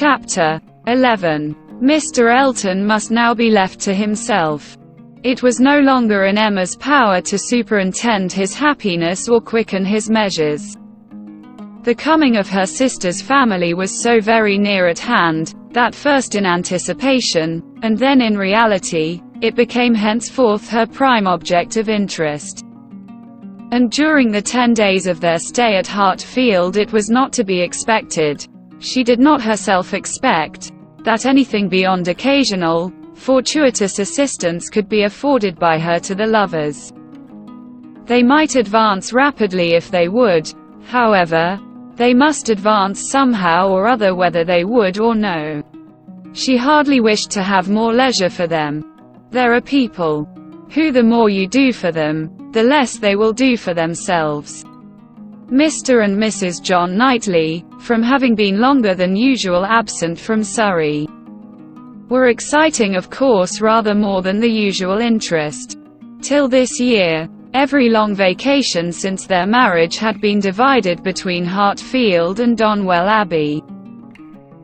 Chapter 11. Mr. Elton must now be left to himself. It was no longer in Emma's power to superintend his happiness or quicken his measures. The coming of her sister's family was so very near at hand, that first in anticipation, and then in reality, it became henceforth her prime object of interest. And during the 10 days of their stay at Hartfield it was not to be expected, she did not herself expect, that anything beyond occasional, fortuitous assistance could be afforded by her to the lovers. They might advance rapidly if they would, however. They must advance somehow or other whether they would or no. She hardly wished to have more leisure for them. There are people who the more you do for them, the less they will do for themselves. Mr. and Mrs. John Knightley, from having been longer than usual absent from Surrey, were exciting of course rather more than the usual interest. Till this year, every long vacation since their marriage had been divided between Hartfield and Donwell Abbey.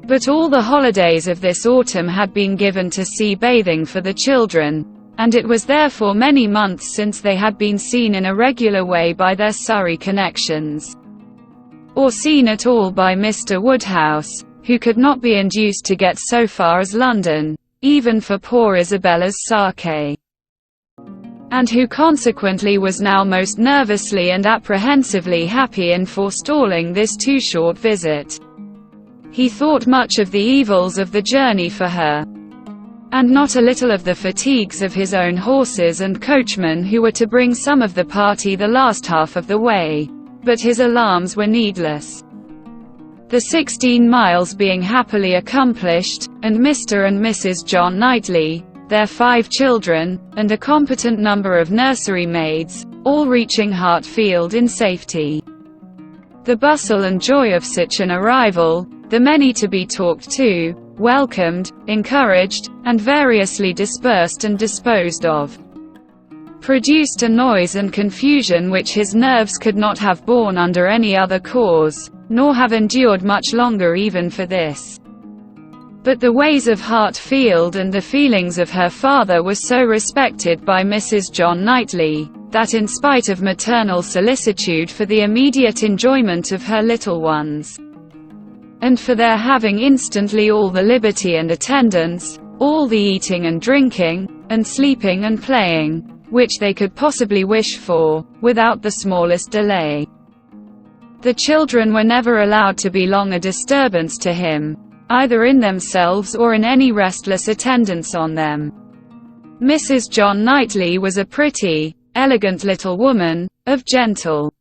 But all the holidays of this autumn had been given to sea bathing for the children, and it was therefore many months since they had been seen in a regular way by their Surrey connections, or seen at all by Mr. Woodhouse, who could not be induced to get so far as London, even for poor Isabella's sake, and who consequently was now most nervously and apprehensively happy in forestalling this too short visit. He thought much of the evils of the journey for her, and not a little of the fatigues of his own horses and coachman who were to bring some of the party the last half of the way, but his alarms were needless. The 16 miles being happily accomplished, and Mr. and Mrs. John Knightley, their 5 children, and a competent number of nursery maids, all reaching Hartfield in safety. The bustle and joy of such an arrival, the many to be talked to, welcomed, encouraged, and variously dispersed and disposed of, produced a noise and confusion which his nerves could not have borne under any other cause, nor have endured much longer even for this. But the ways of Hartfield and the feelings of her father were so respected by Mrs. John Knightley, that in spite of maternal solicitude for the immediate enjoyment of her little ones, and for their having instantly all the liberty and attendance, all the eating and drinking, and sleeping and playing, which they could possibly wish for, without the smallest delay, the children were never allowed to be long a disturbance to him, either in themselves or in any restless attendance on them. Mrs. John Knightley was a pretty, elegant little woman, of gentle,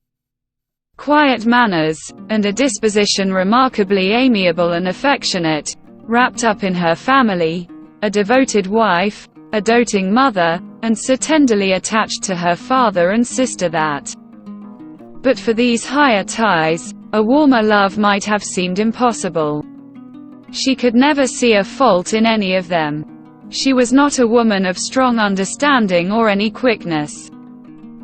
quiet manners, and a disposition remarkably amiable and affectionate, wrapped up in her family, a devoted wife, a doting mother, and so tenderly attached to her father and sister that, but for these higher ties, a warmer love might have seemed impossible. She could never see a fault in any of them. She was not a woman of strong understanding or any quickness.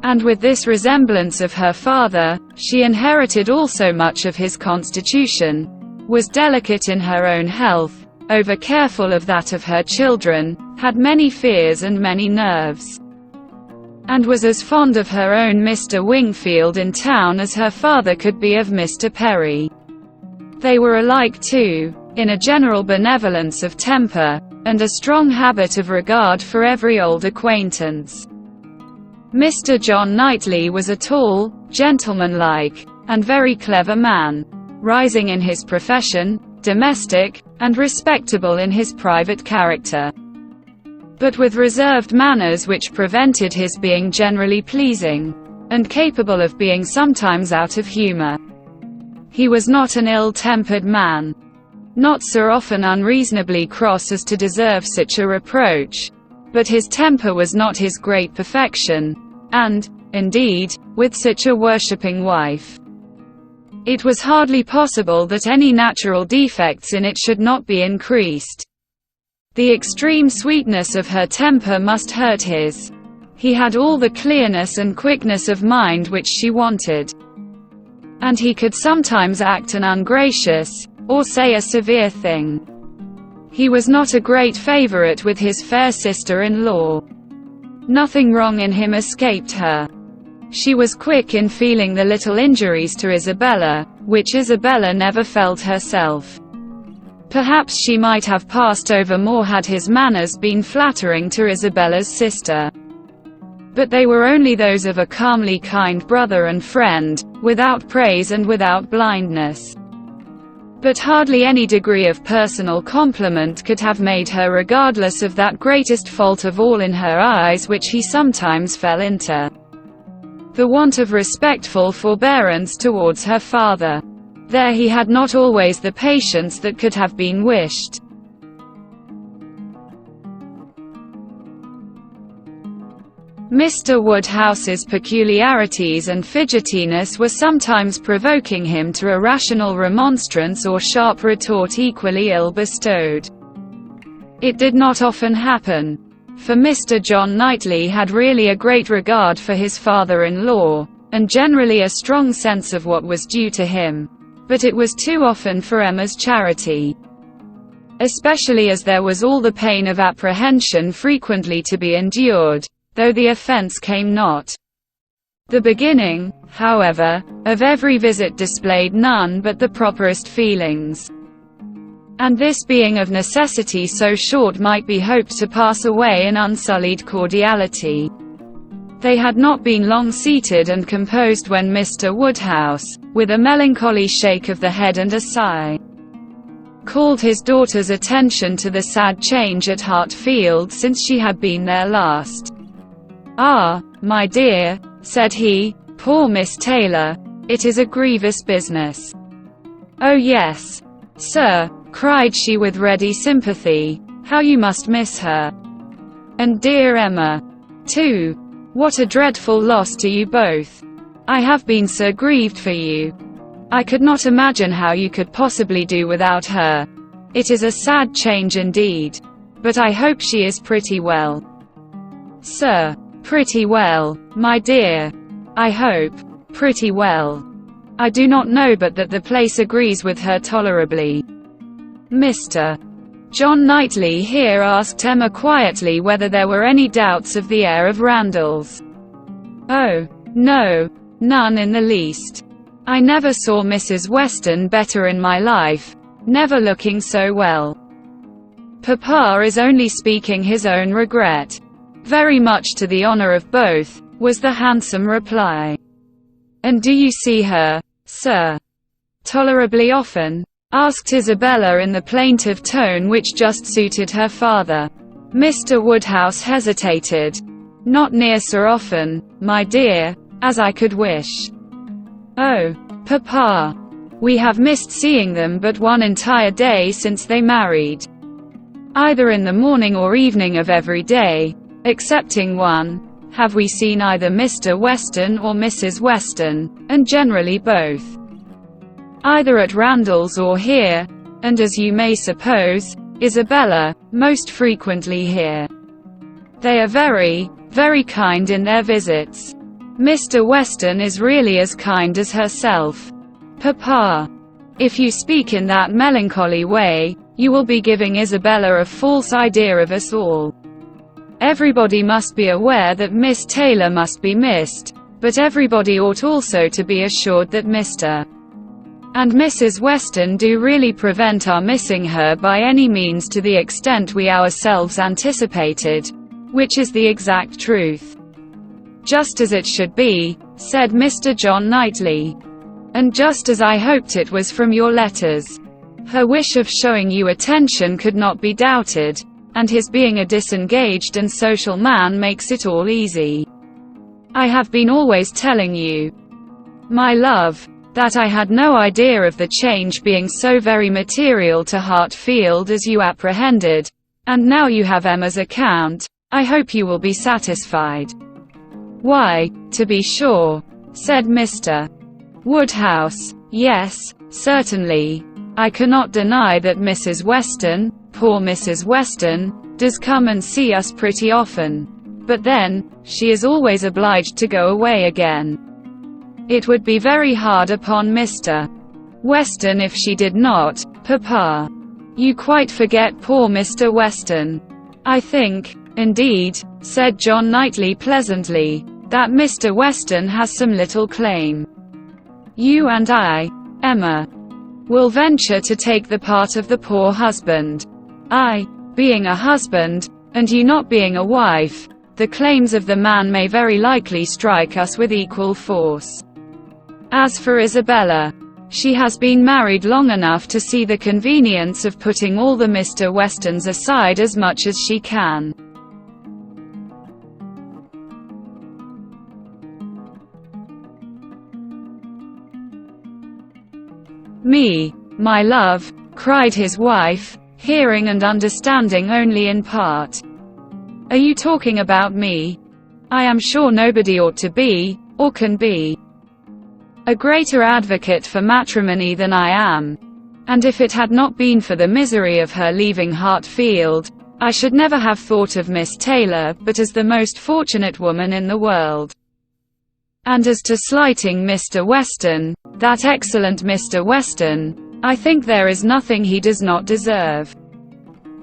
And with this resemblance of her father, she inherited also much of his constitution, was delicate in her own health, over careful of that of her children, had many fears and many nerves, and was as fond of her own Mr. Wingfield in town as her father could be of Mr. Perry. They were alike too, in a general benevolence of temper, and a strong habit of regard for every old acquaintance. Mr. John Knightley was a tall, gentlemanlike, and very clever man, rising in his profession, domestic, and respectable in his private character, but with reserved manners which prevented his being generally pleasing, and capable of being sometimes out of humour. He was not an ill-tempered man, not so often unreasonably cross as to deserve such a reproach, but his temper was not his great perfection, and, indeed, with such a worshipping wife, it was hardly possible that any natural defects in it should not be increased. The extreme sweetness of her temper must hurt his. He had all the clearness and quickness of mind which she wanted, and he could sometimes act an ungracious, or say a severe thing. He was not a great favorite with his fair sister-in-law. Nothing wrong in him escaped her. She was quick in feeling the little injuries to Isabella, which Isabella never felt herself. Perhaps she might have passed over more had his manners been flattering to Isabella's sister. But they were only those of a calmly kind brother and friend, without praise and without blindness. But hardly any degree of personal compliment could have made her regardless of that greatest fault of all in her eyes which he sometimes fell into: the want of respectful forbearance towards her father. There he had not always the patience that could have been wished. Mr. Woodhouse's peculiarities and fidgetiness were sometimes provoking him to irrational remonstrance or sharp retort equally ill bestowed. It did not often happen, for Mr. John Knightley had really a great regard for his father-in-law, and generally a strong sense of what was due to him, but it was too often for Emma's charity. Especially as there was all the pain of apprehension frequently to be endured, though the offense came not. The beginning, however, of every visit displayed none but the properest feelings. And this being of necessity so short might be hoped to pass away in unsullied cordiality. They had not been long seated and composed when Mr. Woodhouse, with a melancholy shake of the head and a sigh, called his daughter's attention to the sad change at Hartfield since she had been there last. "Ah, my dear," said he, "poor Miss Taylor. It is a grievous business." "Oh yes, sir," cried she with ready sympathy, "how you must miss her. And dear Emma, too. What a dreadful loss to you both. I have been so grieved for you. I could not imagine how you could possibly do without her. It is a sad change indeed. But I hope she is pretty well." "Sir, pretty well, my dear. I hope. Pretty well. I do not know but that the place agrees with her tolerably." Mr. John Knightley here asked Emma quietly whether there were any doubts of the heir of Randalls. "Oh, no, none in the least. I never saw Mrs. Weston better in my life, never looking so well. Papa is only speaking his own regret. Very much to the honor of both," was the handsome reply. "And do you see her, sir, tolerably often?" asked Isabella in the plaintive tone which just suited her father. Mr. Woodhouse hesitated. "Not near so often, my dear, as I could wish." "Oh, papa, we have missed seeing them but one entire day since they married. Either in the morning or evening of every day, excepting one, have we seen either Mr. Weston or Mrs. Weston, and generally both. Either at Randalls or here, and as you may suppose, Isabella, most frequently here. They are very, very kind in their visits. Mr. Weston is really as kind as herself. Papa, if you speak in that melancholy way, you will be giving Isabella a false idea of us all. Everybody must be aware that Miss Taylor must be missed, but everybody ought also to be assured that Mr. and Mrs. Weston do really prevent our missing her by any means to the extent we ourselves anticipated, which is the exact truth." "Just as it should be," said Mr. John Knightley. "And just as I hoped it was from your letters. Her wish of showing you attention could not be doubted, and his being a disengaged and social man makes it all easy. I have been always telling you, my love, that I had no idea of the change being so very material to Hartfield as you apprehended, and now you have Emma's account, I hope you will be satisfied." "Why, to be sure," said Mr. Woodhouse, "yes, certainly. I cannot deny that Mrs. Weston, poor Mrs. Weston, does come and see us pretty often. But then, she is always obliged to go away again. It would be very hard upon Mr. Weston if she did not, Papa. You quite forget poor Mr. Weston. I think, indeed, said John Knightley pleasantly, that Mr. Weston has some little claim. You and I, Emma, will venture to take the part of the poor husband. I, being a husband, and you not being a wife, the claims of the man may very likely strike us with equal force. As for Isabella, she has been married long enough to see the convenience of putting all the Mr. Westons aside as much as she can. Me, my love, cried his wife, hearing and understanding only in part. Are you talking about me? I am sure nobody ought to be, or can be, a greater advocate for matrimony than I am. And if it had not been for the misery of her leaving Hartfield, I should never have thought of Miss Taylor but as the most fortunate woman in the world. And as to slighting Mr. Weston, that excellent Mr. Weston, I think there is nothing he does not deserve.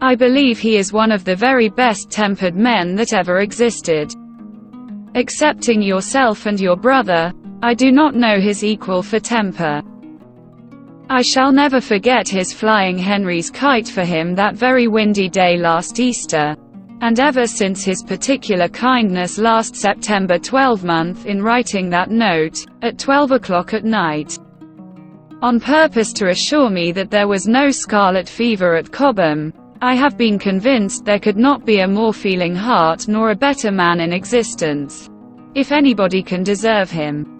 I believe he is one of the very best-tempered men that ever existed. Excepting yourself and your brother, I do not know his equal for temper. I shall never forget his flying Henry's kite for him that very windy day last Easter, and ever since his particular kindness last September 12th in writing that note, at 12 o'clock at night, on purpose to assure me that there was no scarlet fever at Cobham. I have been convinced there could not be a more feeling heart nor a better man in existence. If anybody can deserve him,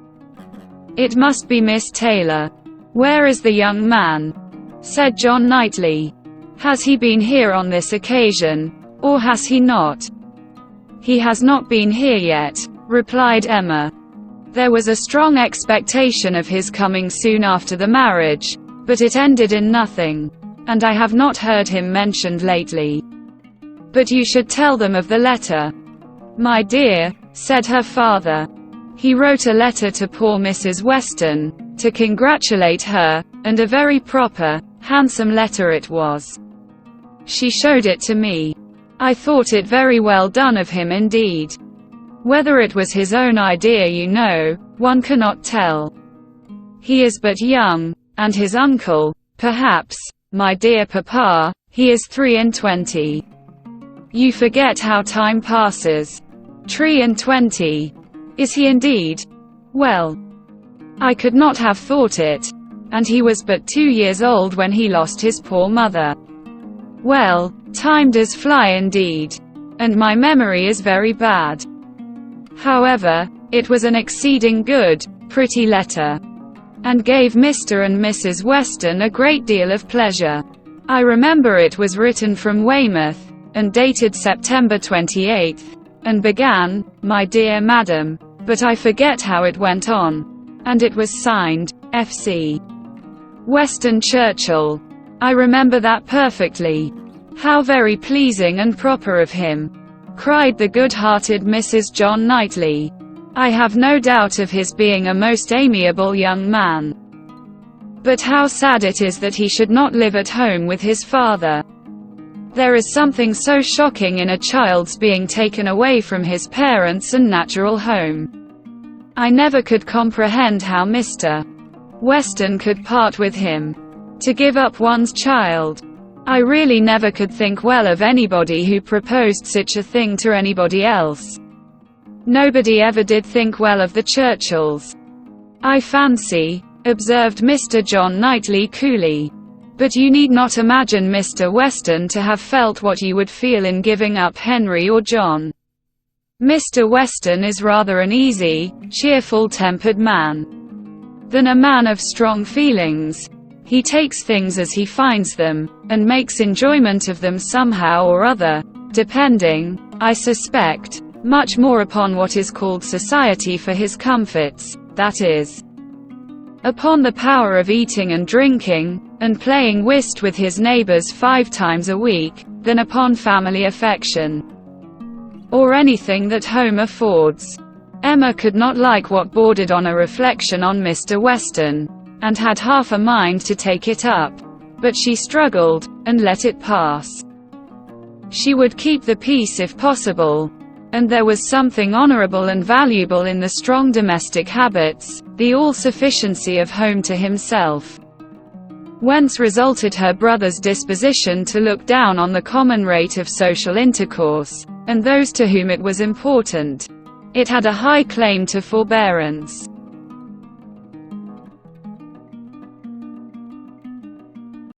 it must be Miss Taylor. Where is the young man? Said John Knightley. Has he been here on this occasion, or has he not? He has not been here yet, replied Emma. There was a strong expectation of his coming soon after the marriage, but it ended in nothing, and I have not heard him mentioned lately. But you should tell them of the letter. My dear, said her father. He wrote a letter to poor Mrs. Weston, to congratulate her, and a very proper, handsome letter it was. She showed it to me. I thought it very well done of him indeed. Whether it was his own idea, you know, one cannot tell. He is but young, and his uncle, perhaps, my dear papa, he is 23. You forget how time passes. 23. Is he indeed? Well, I could not have thought it. And he was but 2 years old when he lost his poor mother. Well, time does fly indeed. And my memory is very bad. However, it was an exceeding good, pretty letter, and gave Mr. and Mrs. Weston a great deal of pleasure. I remember it was written from Weymouth, and dated September 28th, and began, "My dear Madam," but I forget how it went on. And it was signed, F.C. Weston Churchill. I remember that perfectly. How very pleasing and proper of him, cried the good-hearted Mrs. John Knightley. I have no doubt of his being a most amiable young man. But how sad it is that he should not live at home with his father. There is something so shocking in a child's being taken away from his parents and natural home. I never could comprehend how Mr. Weston could part with him. To give up one's child. I really never could think well of anybody who proposed such a thing to anybody else. Nobody ever did think well of the Churchills, I fancy, observed Mr. John Knightley coolly. But you need not imagine Mr. Weston to have felt what you would feel in giving up Henry or John. Mr. Weston is rather an easy, cheerful-tempered man than a man of strong feelings. He takes things as he finds them, and makes enjoyment of them somehow or other, depending, I suspect, much more upon what is called society for his comforts, that is, upon the power of eating and drinking, and playing whist with his neighbors 5 times a week, than upon family affection, or anything that home affords. Emma could not like what bordered on a reflection on Mr. Weston, and had half a mind to take it up. but she struggled, and let it pass. She would keep the peace if possible. And there was something honorable and valuable in the strong domestic habits, the all-sufficiency of home to himself. Whence resulted her brother's disposition to look down on the common rate of social intercourse, and those to whom it was important. It had a high claim to forbearance.